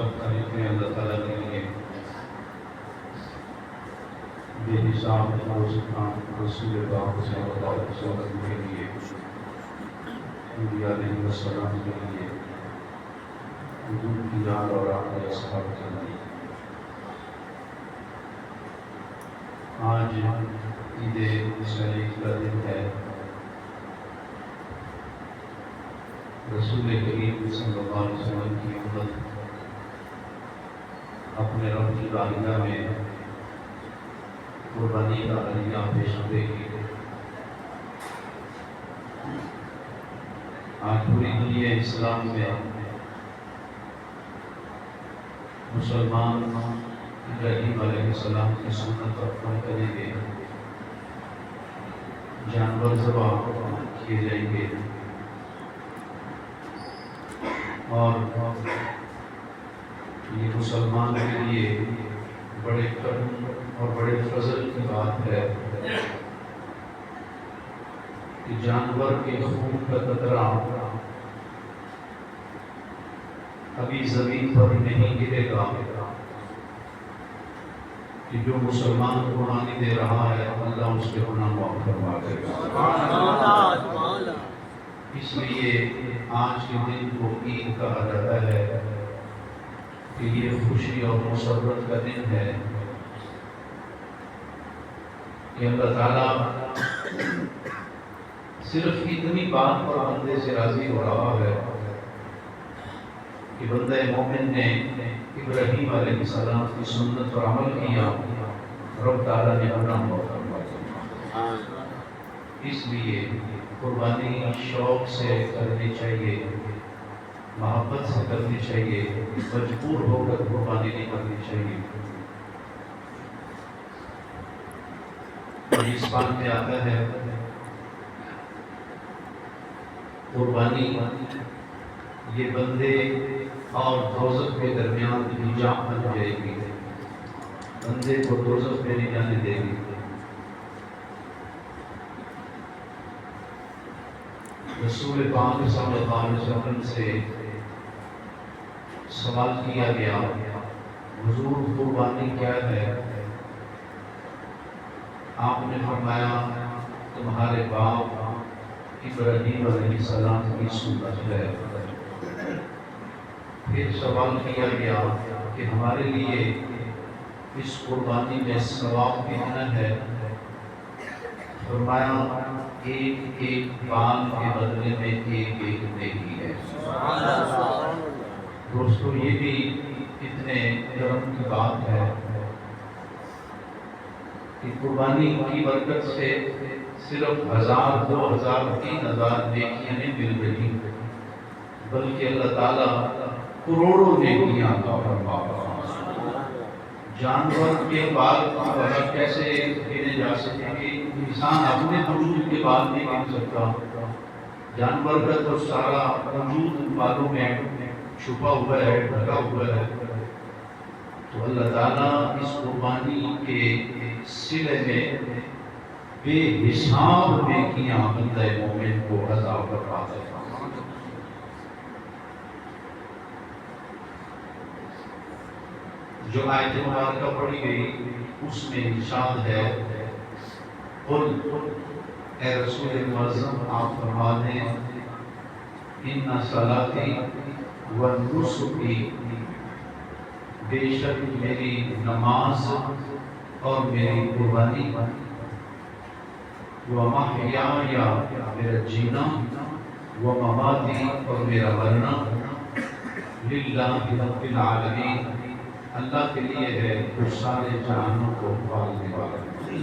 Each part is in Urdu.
سب تعریفیں اللہ تعالیٰ کے لیے بے حساب رسول پاک صلی اللہ علیہ وسلم کے لیے انبیاء علیہ السلام کے لیے حضور کی یاد اور آقا اصحاب کے لیے آج عید شریف کا دن ہے۔ رسول کریم صلی اللہ علیہ وسلم کی امت اپنے رب کی بارگاہ میں قربانی کا عطیہ پیش کرے گی۔ آج پوری دنیا اسلام میں مسلمان ابراہیم علیہ السلام کی سنت پر عمل کریں گے، جانور ذبح کیے جائیں گے اور یہ مسلمان کے لیے بڑے کرم اور بڑے فضل کی بات ہے کہ جانور کے خون کا قطرہ ابھی زمین پر نہیں گرے گا کہ جو مسلمان قربانی دے رہا ہے اللہ اس کے گناہ معاف فرما دے گا۔ اس لیے آج کے دن کو عید کہا جاتا ہے کہ یہ خوشی اور مسرت کا دن ہے کہ اللہ تعالیٰ صرف اتنی بات پر بندے سے راضی ہو رہا ہے کہ بندہ مومن نے ابراہیم علیہ السلام کی سنت پر عمل کیا، رب تعالیٰ نے گناہ معاف فرما دیا۔ اس لیے قربانی شوق سے کرنی چاہیے، محبت سے کرنی چاہیے، مجبور ہو کر قربانی نہیں کرنی چاہیے۔ اور اس بات میں آتا ہے قربانی یہ بندے اور دوزخ کے درمیان حجاب بن جائے گی، بندے کو دوزخ میں نہیں جانے دے گی۔ رسول پاک صلی اللہ علیہ وسلم سے سوال کیا گیا حضور قربانی کیا ہے؟ آپ نے فرمایا تمہارے باپ ابراہیم علیہ السلام کی سنت ہے۔ پھر سوال کیا گیا کہ ہمارے لیے اس قربانی میں ثواب کتنا ہے؟ فرمایا ایک ایک بال کے بدلے میں ایک ایک نیکی ہے۔ دوستو یہ بھی اتنے کرم کی بات ہے کہ قربانی کی برکت سے صرف 1000 2000 3000 نیکیاں نہیں مل رہی بلکہ اللہ تعالیٰ کروڑوں نیکیاں عطا فرما رہا ہے۔ جانور کے بال کی طرح کیسے گنے جا سکیں گے؟ انسان اپنے وجود کے بال نہیں گن سکتا، جانور کا تو سارا وجود بالوں میں چھپا ہوا ہے، ڈھکا ہوا ہے۔ تو اللہ تعالیٰ اس قربانی کے صلے میں بے حساب نیکیاں بندہ مومن کو عطا فرما ہے۔ جو آیت مبارکہ پڑھی گئی اس میں ارشاد ہے قل اے رسول معظم آپ فرما دیں ان صلاتی و نسکی بے شک میری نماز اور میری قربانی و محیای میرا جینا و مماتی اور میرا مرنا للہ رب العالمین اللہ کے لیے ہے جو سارے جہانوں کو پالنے والا ہے۔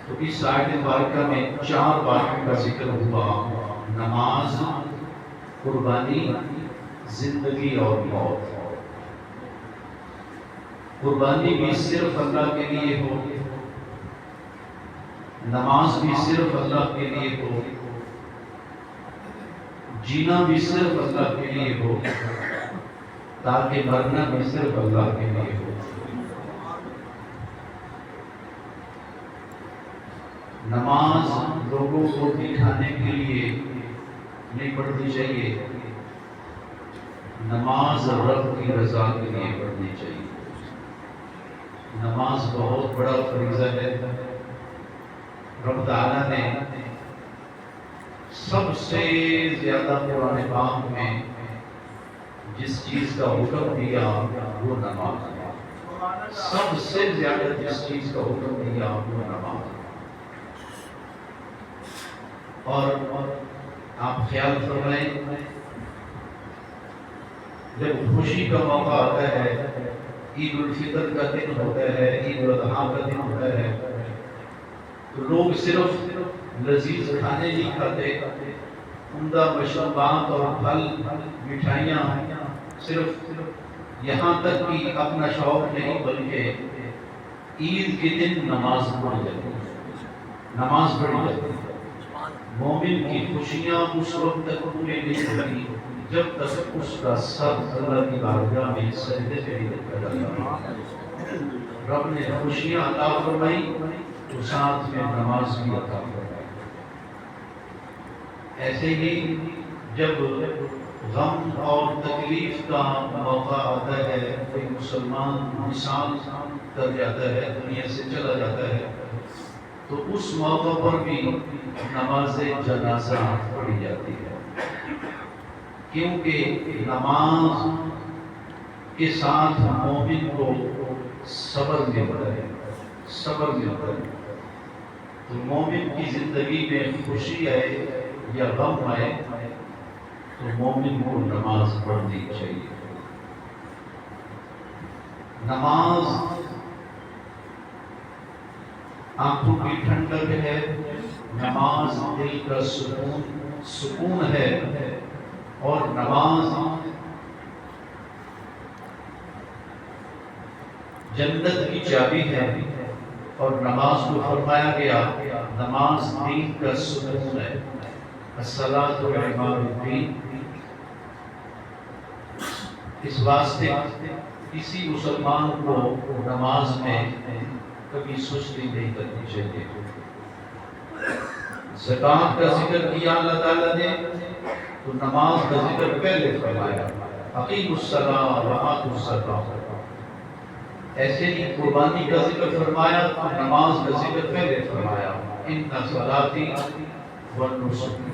تو اس آیت مبارکہ میں 4 باتوں کا ذکر ہوا: نماز، قربانی، زندگی اور موت۔ قربانی بھی صرف اللہ کے لیے ہو، نماز بھی صرف اللہ کے لیے ہو، جینا بھی صرف اللہ کے لیے ہو، تاکہ مرنا بھی صرف اللہ کے لیے ہو۔ نماز لوگوں کو دکھانے کے لیے نہیں پڑھنی چاہیے، نماز رب کی رضا کے لیے پڑھنی چاہیے۔ نماز بہت بڑا فریضہ ہے۔ رب تعالیٰ نے سب سے زیادہ قرآن پاک میں جس چیز کا حکم دیا وہ نماز ہے۔ سب سے زیادہ جس چیز کا حکم دیا وہ نماز ہے۔ اور آپ خیال فرمائیں، جب خوشی کا موقع آتا ہے، عید الفطر کا دن ہوتا ہے، عید الاضحیٰ کا دن ہوتا ہے، تو لوگ صرف لذیذ کھانے نہیں کھاتے، عمدہ مشروبات اور پھل مٹھائیاں صرف یہاں تک کہ اپنا شوق نہیں، بلکہ عید کے دن نماز پڑھی جاتی ہے، نماز پڑھی جاتی ہے۔ مومن کی خوشیاں اس وقت تک پوری نہیں ہوتی جب تک اس کا سر اللہ کی بارگاہ میں سجدے سے نہیں رکھا جاتا۔ رب نے خوشیاں عطا فرمائی تو ساتھ میں نماز بھی عطا فرمائی۔ ایسے ہی جب غم اور تکلیف کا موقع آتا ہے، کوئی مسلمان وصال کر جاتا ہے، دنیا سے چلا جاتا ہے، تو اس موقع پر بھی نماز جنازہ پڑھی جاتی ہے، کیونکہ نماز کے ساتھ مومن کو صبر ملتا ہے، صبر ملتا ہے۔ تو مومن کی زندگی میں خوشی آئے یا غم آئے تو مومن کو نماز پڑھنی چاہیے۔ نماز آنکھوں کی ٹھنڈک ہے، نماز دل کا سکون ہے، اور نماز جنت کی چابی ہے، اور نماز کو فرمایا گیا نماز دین کا سکون ہے۔ الصلاۃ عماد الدین۔ اس واسطے کسی مسلمان کو نماز میں کبھی سستی نہیں کرنی چاہیے۔ زکوٰۃ کا ذکر کیا اللہ تعالیٰ نے تو نماز کا ذکر پہلے فرمایا، اقیموا الصلاۃ وآتوا الزکاۃ۔ ایسے ہی قربانی کا ذکر فرمایا تو نماز کا ذکر پہلے فرمایا، ان صلاتی ونسکی۔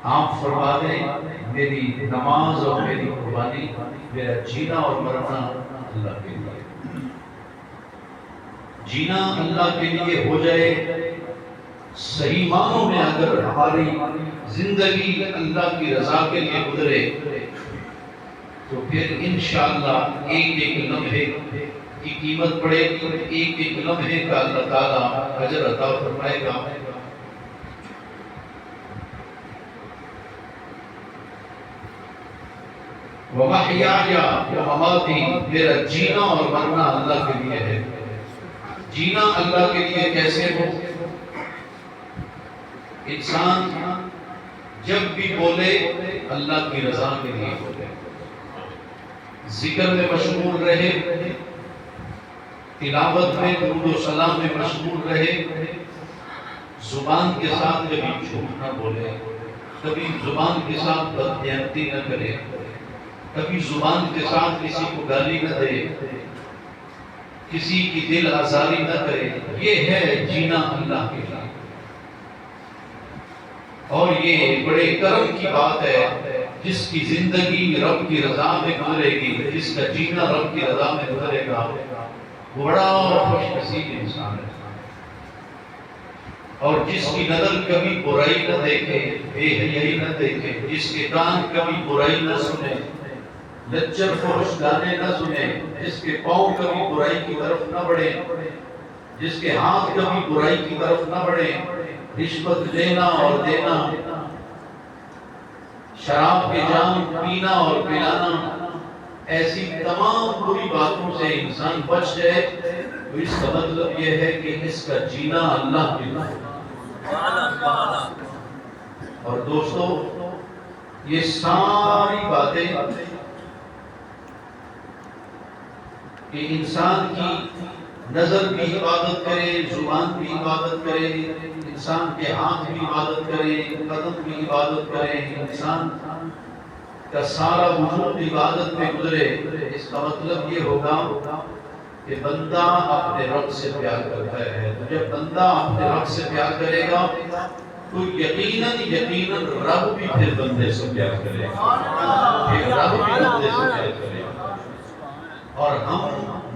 آپ فرما دیں میری نماز اور میری قربانی، میرا جینا اور مرنا اللہ کے لیے، جینا اللہ کے لیے ہو جائے۔ صحیح معنوں میں اگر ہماری زندگی اللہ کی رضا کے لیے گزرے تو پھر انشاءاللہ ایک ایک لمحے کی قیمت پڑے گی، ایک ایک لمحے کا اللہ تعالیٰ اجر عطا فرمائے گا۔ وَمَحْيَايَ وَمَمَاتِي، میرا جینا اور مرنا اللہ کے لیے ہے۔ جینا اللہ کے لیے کیسے ہو؟ انسان جب بھی بولے اللہ کی رضا کے لیے بولے، ذکر میں مشغول رہے، تلاوت میں درود و سلام میں مشغول رہے، زبان کے ساتھ کبھی جھوٹ نہ بولے، کبھی زبان کے ساتھ بددیانتی نہ کرے، کبھی زبان کے ساتھ کسی کو گالی نہ دے، کسی کی دل آزاری نہ کرے۔ یہ ہے جینا اللہ کے لیے، اور یہ بڑے کرم کی بات ہے جس کی زندگی رب کی رضا میں گزرے گی، جس کا جینا رب کی رضا میں گزرے گا، وہ بڑا خوش نصیب انسان ہے۔ اور جس کی نظر کبھی برائی نہ دیکھے، بے حیائی نہ دیکھے، جس کے کان کبھی برائی نہ سنے، لچر فروش گانے نہ سنے، جس کے پاؤں کبھی برائی کی طرف نہ بڑھے، جس کے ہاتھ کبھی برائی کی طرف نہ بڑھے، رشوت لینا اور دینا، شراب کے جام پینا اور پلانا، ایسی تمام بری باتوں سے انسان بچ جائے تو اس کا مطلب یہ ہے کہ اس کا جینا اللہ کے لیے۔ اور دوستو، یہ ساری باتیں کہ انسان کی نظر بھی عبادت کرے، زبان بھی عبادت کرے، انسان کے ہاتھ بھی عبادت کرے، قدم بھی عبادت کرے، انسان کا سارا وجود عبادت میں گزرے، اس کا مطلب یہ ہوگا کہ بندہ اپنے رب سے پیار کرتا ہے۔ تو جب بندہ اپنے رب سے پیار کرے گا تو یقیناً رب بھی پھر بندے سے پیار کرے گا، رب بھی بندے سے پیار کرے گا۔ اور ہم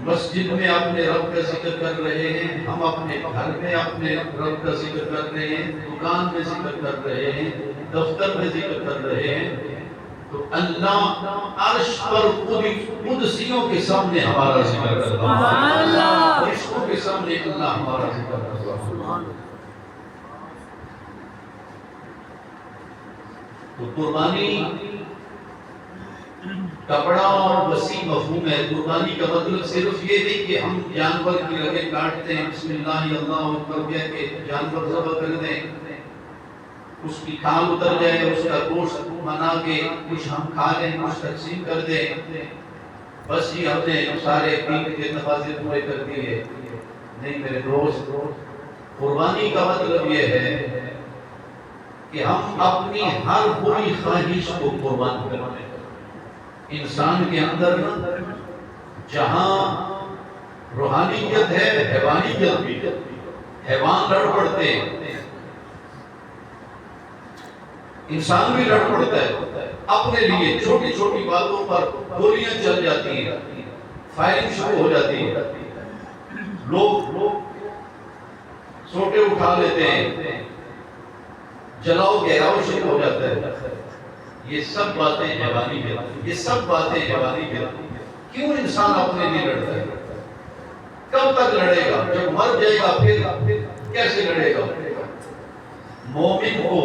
مسجد میں اپنے رب کا ذکر کر رہے ہیں، ہم اپنے گھر میں اپنے رب کا ذکر کر رہے ہیں، دکان میں ذکر کر رہے ہیں، دفتر میں ذکر کر رہے ہیں، تو اللہ عرش پر قدسیوں کے سامنے ہمارا ذکر کر رہا ہے، فرشتوں کے سامنے اللہ ہمارا ذکر کر رہا ہے۔ تو قربانی کا بڑا اور وسیع مفہوم ہے۔ قربانی کا مطلب صرف یہ نہیں کہ ہم جانور کی رگیں کاٹتے ہیں، بسم اللہ اللہ اکبر کہہ کے جانور ذبح کر دیں، اس کی کھال اتر جائے، اس کا گوشت بنا کے کچھ ہم کھا لیں، کچھ تقسیم کر دیں، بس یہ ہم نے سارے دین کے تقاضے پورے کر دیے۔ نہیں میرے دوست، قربانی کا مطلب یہ ہے کہ ہم اپنی ہر بری خواہش کو قربان کرتے ہیں۔ انسان کے اندر جہاں روحانیت ہے، حیوانیت بھی ہے، حیوان لڑ پڑتے ہیں، انسان بھی لڑ پڑتا ہے اپنے لیے، چھوٹی چھوٹی باتوں پر گولیاں چل جاتی ہیں، فائرنگ شروع ہو جاتی ہے، لوگ سوٹے اٹھا لیتے ہیں، جلاؤ گہراؤ شروع ہو جاتا ہے۔ یہ سب باتیں حیوانی ہیں، یہ سب باتیں حیوانی ہیں۔ کیوں انسان اپنے لیے لڑتا ہے؟ کب تک لڑے گا؟ جب مر جائے گا پھر کیسے لڑے گا؟ مومن کو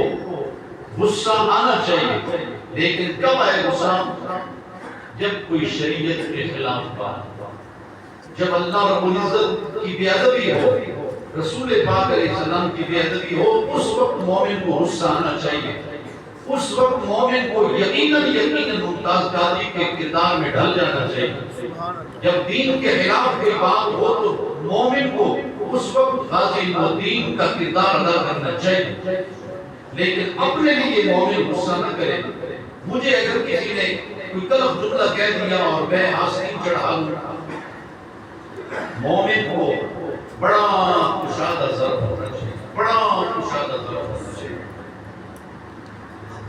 غصہ آنا چاہیے، لیکن کب آئے غصہ؟ جب کوئی شریعت کے خلاف بات، جب اللہ رب العزت کی بے ادبی ہو، رسول پاک علیہ السلام کی بے ادبی ہو، اس وقت مومن کو غصہ آنا چاہیے۔ اس وقت مومن کو یقیناً ممتاز قادری کے کردار میں ڈھل جانا چاہیے۔ جب دین کے خلاف کوئی بات ہو تو مومن کو اس وقت غازی الدین کا کردار ادا کرنا چاہیے، لیکن اپنے لیے مومن غصہ نہ کرے۔ مجھے اگر کسی نے کوئی تلخ جملہ کہہ دیا اور میں آستین چڑھا لوں، مومن کو بڑا کشادہ ضرب ہونا چاہیے، بڑا کشادہ ضرب ہونا چاہیے۔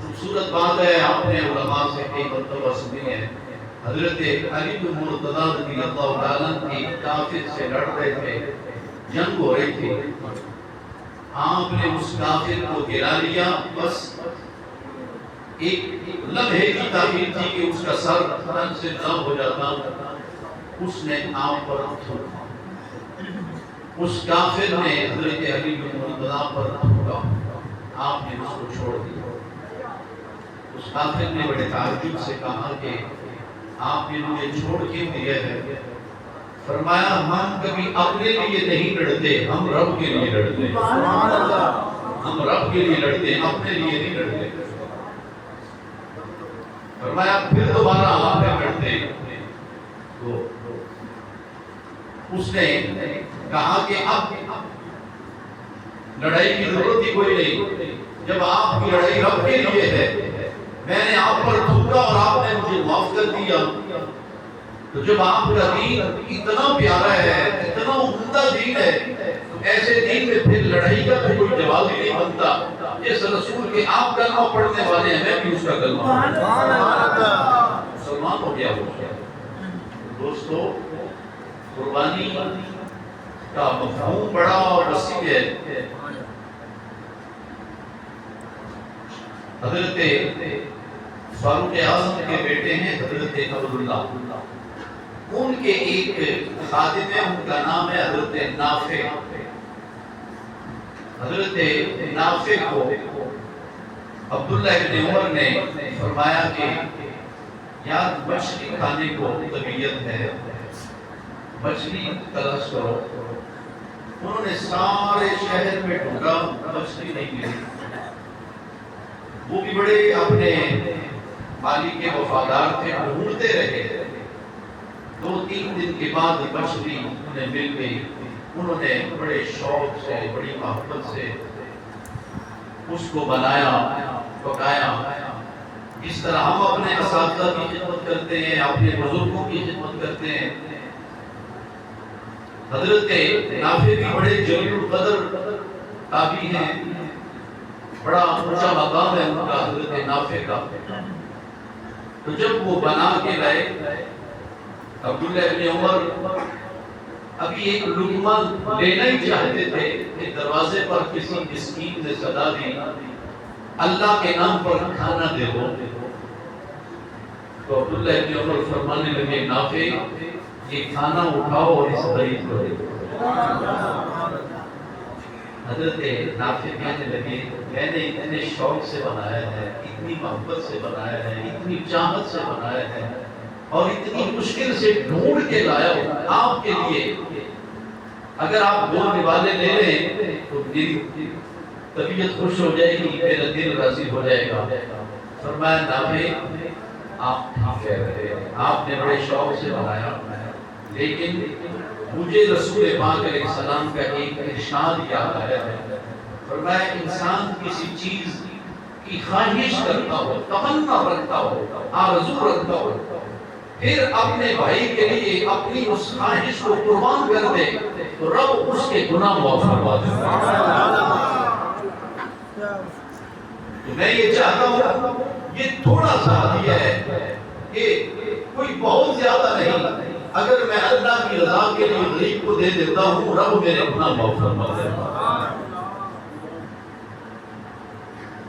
خوبصورت بات ہے، آپ نے علماء سے کئی مرتبہ سنی ہے، حضرت علی بن مرتضیٰ رضی اللہ تعالیٰ کی کافر سے لڑ رہے تھے، جنگ ہو رہی تھی، آپ نے اس کافر کو گرا لیا، بس ایک لمحے کی تاخیر تھی کہ اس کا سر تن سے نہ ہو جاتا، اس نے آپ پر تھوکا، اس کافر نے حضرت علی بن مرتضیٰ پر تھوکا، آپ نے اس کو چھوڑ دیا۔ اس کافر نے بڑے تعجب سے کہا کہ آپ نے مجھے چھوڑ کے دیا ہے؟ فرمایا ہم کبھی اپنے لیے نہیں لڑتے، ہم رب کے لیے لڑتے ہیں، ہم رب کے لیے لڑتے ہیں، اپنے لیے نہیں لڑتے۔ فرمایا پھر دوبارہ آپ نے لڑتے، تو اس نے کہا کہ اب لڑائی کی ضرورت ہی کوئی نہیں، جب آپ کی لڑائی رب کے لیے ہے، میں نے آپ پر تھوکا اور آپ نے مجھے معاف کر دیا، تو جب آپ کا دین اتنا پیارا ہے، اتنا عمدہ دین ہے، تو ایسے دین میں پھر لڑائی کا تو کوئی جواب ہی نہیں بنتا۔ جس رسول کے آپ کلمہ پڑھنے والے ہیں، میں بھی اس کا کلمہ مسلمان ہو گیا۔ دوستو، قربانی کا مفہوم بڑا وسیع ہے۔ حضرت فاروق اعظم کے بیٹے ہیں حضرت عبداللہ، ان کے ایک خادم ہے، ان کا نام ہے حضرت نافع۔ حضرت نافع کو عبداللہ ابن عمر نے فرمایا کہ یار مچھلی کھانے کو طبیعت ہے، مچھلی تلاش کرو۔ انہوں نے سارے شہر میں ڈھونڈا، مچھلی نہیں ملی۔ وہ بھی بڑے اپنے مالک کے وفادار تھے، ڈھونڈتے رہے۔ 2-3 دن کے بعد مچھلی انہیں مل گئی۔ انہوں نے بڑے شوق سے، بڑی محبت سے اس کو بنایا، پکایا، جس طرح ہم اپنے اساتذہ کی خدمت کرتے ہیں، اپنے بزرگوں کی خدمت کرتے ہیں، حضرت نافع بھی بڑے جلیل القدر تابعی ہیں، بڑا اونچا مقام ہے ان کا، حضرت نافع کا۔ تو جب وہ بنا کے لائے عبداللہ ابن عمر ابھی ایک لقمہ لینا ہی چاہتے تھے کہ دروازے پر کسی مسکین نے صدا دی، اللہ کے نام پر کھانا دے دو۔ تو عبداللہ ابن عمر فرمانے لگے نافع یہ کھانا اٹھاؤ اور اس غریب کو دے دو۔ حضرت نافع کہنے لگے میں نے اتنے شوق سے بنایا ہے، اتنی محبت سے بنایا ہے، اتنی چاہت سے بنایا ہے، اور اتنی مشکل سے ڈھونڈ کے لایا ہوں آپ کے لیے، اگر آپ دو نوالے لے لیں تو میری طبیعت خوش ہو جائے گی، میرا دل راضی ہو جائے گا۔ فرمایا نافع آپ ٹھیک کہہ رہے ہیں، آپ نے بڑے شوق سے بنایا، لیکن مجھے رسول پاک علیہ السلام کا ایک ارشاد یاد آیا ہے۔ فرمایا انسان کسی چیز کی خواہش کرتا ہو، تمنا رکھتا ہو، آرزو رکھتا ہو، پھر اپنے بھائی کے لیے اپنی اس خواہش کو قربان کر دے تو رب اس کے گناہ معاف فرما دیتا ہے۔ تو میں یہ چاہتا ہوں یہ تھوڑا سا دیا ہے کہ کوئی بہت زیادہ نہیں، اگر میں اللہ کی رضا کے لیے غریب کو دے دیتا ہوں رب میرے گناہ معاف فرما دیتا ہے۔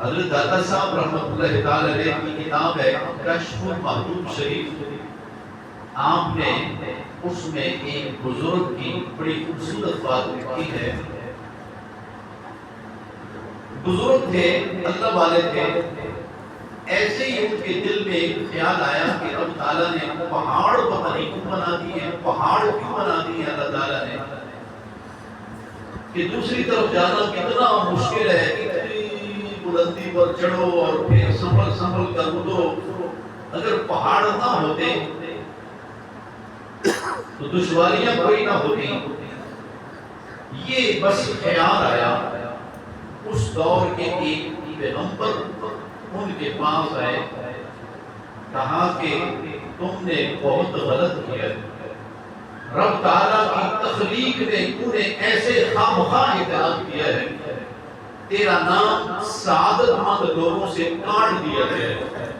حضرت داتا صاحب رحمۃ اللہ تعالی علیہ کی کتاب ہے کشف المحبوب شریف، آپ نے اس میں ایک بزرگ کی بڑی خوبصورت بات لکھی ہے۔ بزرگ تھے، اللہ والے تھے، ایسے ہی ان کے دل میں ایک خیال آیا کہ رب تعالیٰ نے پہاڑ پتہ نہیں کیوں بنا دیے، پہاڑ کیوں بنا دیے اللہ تعالیٰ نے، کہ دوسری طرف جانا کتنا مشکل ہے، اتنی بلندی پر چڑھو اور پھر سنبھل سنبھل کر اترو، اگر پہاڑ نہ ہوتے تو دشواریاں کوئی نہ ہوتی۔ یہ بس خیال آیا، اس دور کے ایک پیغمبر ان کے پاس آئے، کہا کہ تم نے بہت غلط کیا، رب تعالیٰ کی تخلیق میں تو نے ایسے خامخواہ اعتراض کیا ہے، تیرا نام سعادت مند لوگوں سے کاٹ دیا گیا ہے،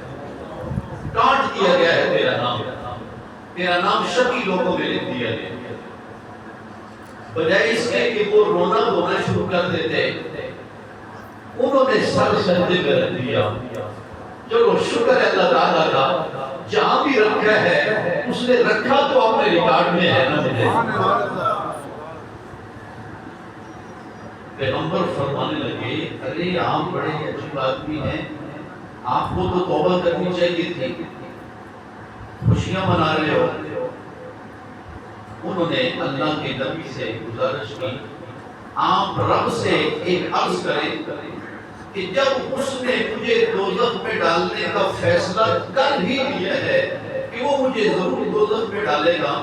کاٹ دیا گیا ہے تیرا نام شقی لوگوں میں لکھ دیا گیا، بجائے اس کے کہ وہ رونا دھونا شروع کر دیتے، انہوں نے سر سجدے میں رکھ دیا۔ چلو شکر ہے اللہ تعالیٰ کا، جہاں بھی رکھا ہے اس نے رکھا تو اپنے ریکارڈ میں ہے نا مجھے۔ پیغمبر فرمانے لگے ارے آپ بڑے عجیب آدمی ہیں، آپ کو تو توبہ کرنی چاہیے تھی، خوشیاں منا رہے ہو۔ انہوں نے اللہ کے نبی سے گزارش کی آپ رب سے ایک عرض کریں کہ جب اس نے مجھے دوزخ میں ڈالنے کا فیصلہ کر ہی لیا ہے کہ وہ مجھے ضرور دوزخ میں ڈالے گا،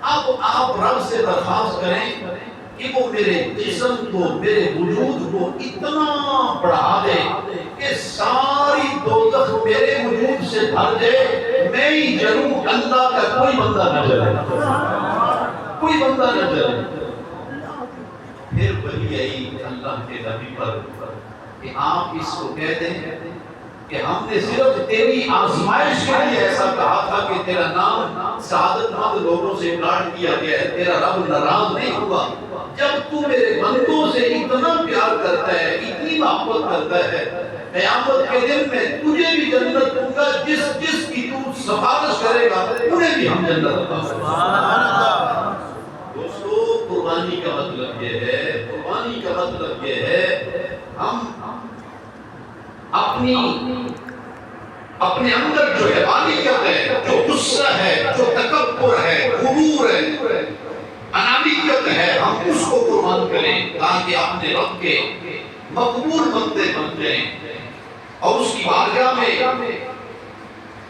اب آپ رب سے درخواست کریں کہ وہ میرے جسم کو، میرے وجود کو اتنا بڑھا دے کہ ساری دوزخ میرے وجود سے بھر دے، میں ہی جلوں، اللہ کا کوئی بندہ نہ جلے، کوئی بندہ نہ جلے۔ پھر وہی آئی اللہ کے نبی پر کہ آپ اس کو کہہ دیں کہ ہم نے صرف تیری آزمائش کے لیے ایسا کہا تھا کہ تیرا نام سعادت مند لوگوں سے کاٹ دیا گیا ہے، تیرا رب ناراض نہیں ہوا۔ جب تو میرے بندوں سے اتنا پیار کرتا ہے، اتنی محبت کرتا ہے، قیامت کے دن میں تجھے بھی جنت دوں گا، جس جس کی تو سفارش کرے گا انہیں بھی ہم جنت دوں گا۔ دوستو قربانی کا مطلب یہ ہے، قربانی کا مطلب یہ ہے ہم اپنے اندر جو حیوانیت ہے، جو غصہ ہے، جو تکبر ہے، غرور ہے، انانیت ہے، ہم اس کو قربان کریں تاکہ اپنے رب کے مقبول بندے بن جائیں اور اس کی بارگاہ میں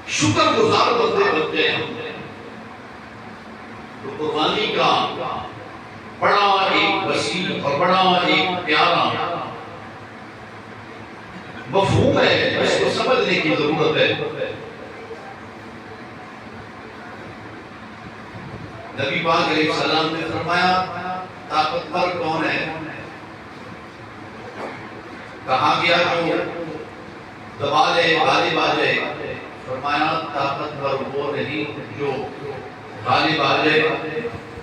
شکر گزار بندے بن جائیں۔ تو قربانی کا بڑا ایک وسیع اور بڑا ایک پیارا مفہوم ہے، اس کو سمجھنے کی ضرورت ہے۔ نبی پاک علیہ السلام نے فرمایا طاقتور کون ہے؟ کہا گیا جو دبا لے غالب آ جائے، فرمایا طاقتور وہ نہیں جو غالب آ جائے،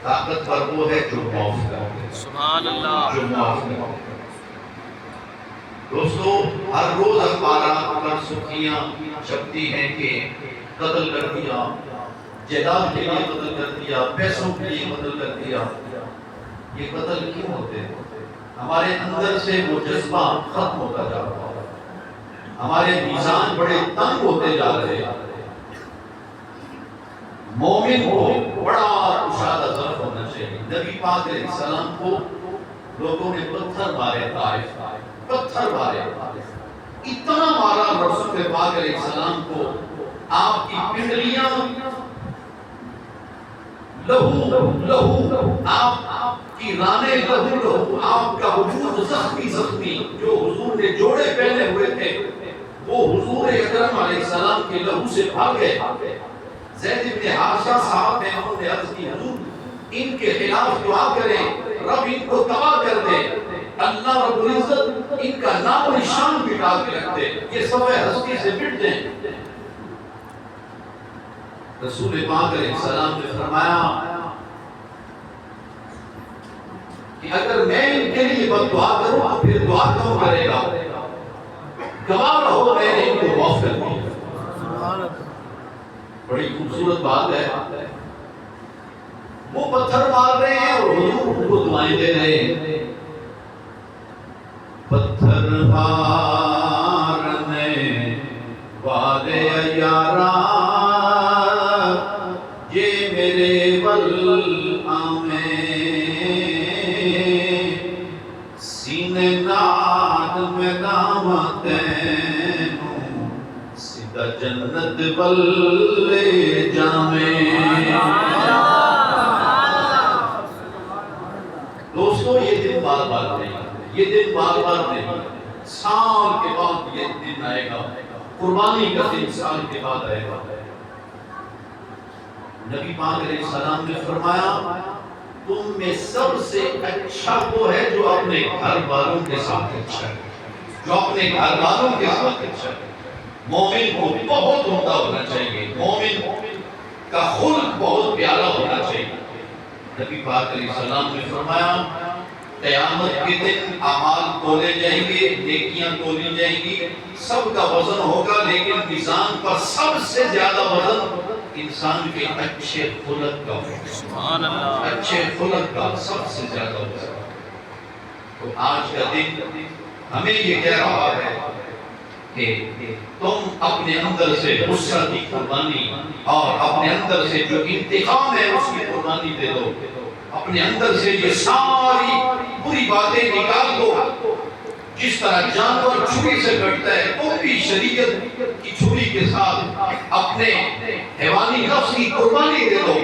طاقتور وہ ہے جو معاف کرے۔ سبحان اللہ، جو معاف کرے۔ دوستو ہر روز اخبارات پر سرخیاں چھپتی ہیں کہ قتل کر دیا، جائیداد کے لیے قتل کر دیا، پیسوں کے لیے قتل کر دیا۔ یہ قتل کیوں ہوتے ہیں؟ ہمارے اندر سے وہ جذبہ ختم ہوتا جا رہا ہے، ہمارے میزان بڑے تنگ ہوتے جا رہے ہیں۔ مومن کو بڑا کشادہ ظرف ہونا چاہیے۔ نبی پاک علیہ السلام کو لوگوں نے پتھر مارے، طائف پتھر مارے، اتنا مارا رسول پاک علیہ السلام کو، آپ کی پنڈلیاں لہو لہو، آپ کی رانیں لہو لہو، آپ کا وجود زخمی زخمی۔ جو حضور نے جوڑے پہنے ہوئے تھے وہ حضور اکرم علیہ السلام کے لہو سے بھاگے۔ زید بن حارثہ صاحب نے انہوں نے عرض کی حضور ان کے خلاف دعا کریں، رب ان کو تباہ کر دے، اللہ رب العزت ان کا نام و نشان مٹا کے رکھ دے، یہ صفحہ ہستی سے مٹ جائیں۔ رسول پاک علیہ السلام نے فرمایا کہ اگر میں ان کے لیے بد دعا کروں تو پھر دعا کون کرے گا؟ گواہ رہو میں نے ان کو معاف کر دیا۔ بڑی خوبصورت بات ہے، وہ پتھر مار رہے ہیں اور حضور ان کو دعائیں دے رہے ہیں۔ پتھر مارنے والے یارا یہ میرے بلعامے، سینے ناد میں دامتینوں سیدھا جنت بلے جامے۔ دوستو یہ دن بار بار نہیں، یہ دن بار بار نہیں، سال کے بعد یہ دن آئے گا، قربانی کا دن سال کے بعد آئے گا۔ نبی پاک علیہ السلام نے فرمایا تم میں سب سے اچھا وہ ہے جو اپنے گھر والوں کے ساتھ اچھا ہے، جو اپنے گھر والوں کے ساتھ اچھا ہے۔ مومن کو بہت عمدہ ہونا چاہیے، مومن کا خلق بہت پیارا ہونا چاہیے۔ نبی پاک علیہ السلام نے فرمایا قیامت کے دن اعمال تولے جائیں گے، نیکیاں تولی جائیں گی، سب کا وزن ہوگا، لیکن میزان پر سب سے زیادہ وزن انسان کے اچھے خلق کا ہوگا۔ سبحان اللہ، اچھے خلق کا سب سے زیادہ وزن۔ تو آج کا دن ہمیں یہ کہہ رہا ہے کہ تم اپنے اندر سے غصہ کی قربانی اور اپنے اندر سے جو انتقام ہے اس کی قربانی دے دو، اپنے اندر سے یہ ساری بری باتیں نکال دو۔ جس طرح جانور چھری سے کٹتا ہے، تم بھی شریعت کی چھری کے ساتھ اپنے حیوانی نفس کی قربانی دے دو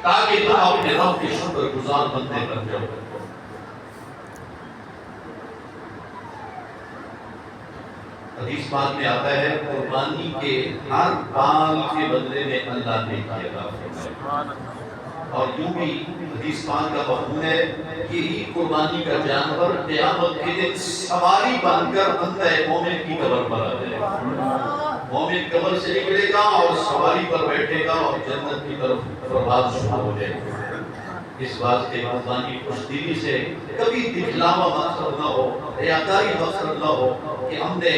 تاکہ تم اپنے رب کے شکر گزار بندے بن جاؤ۔ حدیث پاک میں آتا ہے قربانی کے ہر بال کے بدلے میں اللہ نے کیا، اور یوں بھی حدیث پاک کا مفہوم ہے کہ یہ قربانی کا جانور قیامت کے دن سواری بن کر بندہ مومن کی قبر پر آ جائے گا۔ مومن قبر سے نکلے گا اور سواری پر بیٹھے گا اور جنت کی طرف پرواز شروع ہو جائے گا۔ اس واسطے قربانی خوشدلی سے، کبھی دکھلاوا مقصد نہ ہو، ریاکاری مقصد نہ ہو کہ ہم نے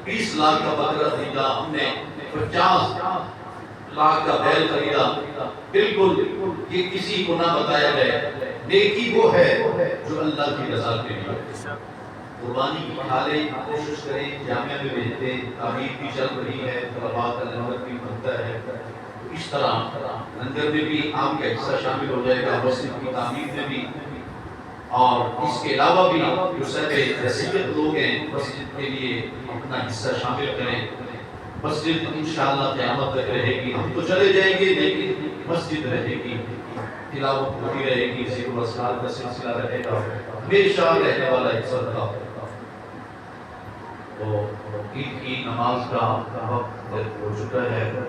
20 لاکھ کا بکرا خریدا، ہم نے 50 لاکھ کا بیل خریدا، بالکل یہ کسی کو نہ بتایا جائے۔ نیکی وہ ہے جو اللہ کی رضا کے لیے۔ قربانی کی کھالیں، کوشش کریں، جامعہ میں بھیجتے، تعمیر بھی چل رہی ہے، طلباء کا لنگر بھی بنتا ہے، اس طرح لنگر میں بھی آپ کا حصہ شامل ہو جائے گا، مسجد کی تعمیر میں بھی، اور اس کے علاوہ بھی جو صاحب حیثیت لوگ ہیں مسجد کے لیے اپنا حصہ شامل کریں۔ مسجد انشاءاللہ قیامت تک رہے گی، ہم تو چلے جائیں گے لیکن مسجد رہے گی، تلاوت ہوتی رہے گی، ذکر و اذکار کا سلسلہ رہے گا، ہمیشہ رہنے والا حصہ تھا۔ تو عید کی نماز کا وقت ہو چکا ہے.